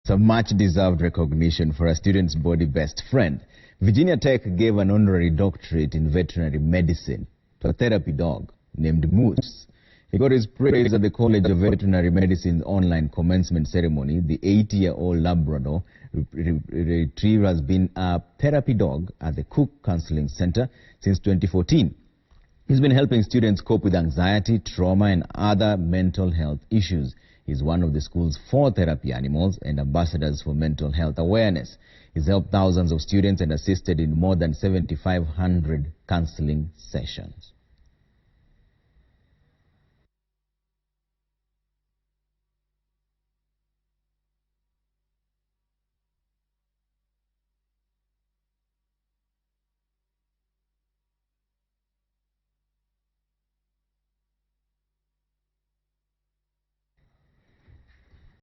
Some much-deserved recognition for a student's body best friend. Virginia Tech gave an honorary doctorate in veterinary medicine to a therapy dog named Moose. He got his praise at the College of Veterinary Medicine's online commencement ceremony. The 80-year-old Labrador Retriever has been a therapy dog at the Cook Counseling Center since 2014. He's been helping students cope with anxiety, trauma, and other mental health issues. He's one of the school's 4 therapy animals and ambassadors for mental health awareness. He's helped thousands of students and assisted in more than 7,500 counseling sessions.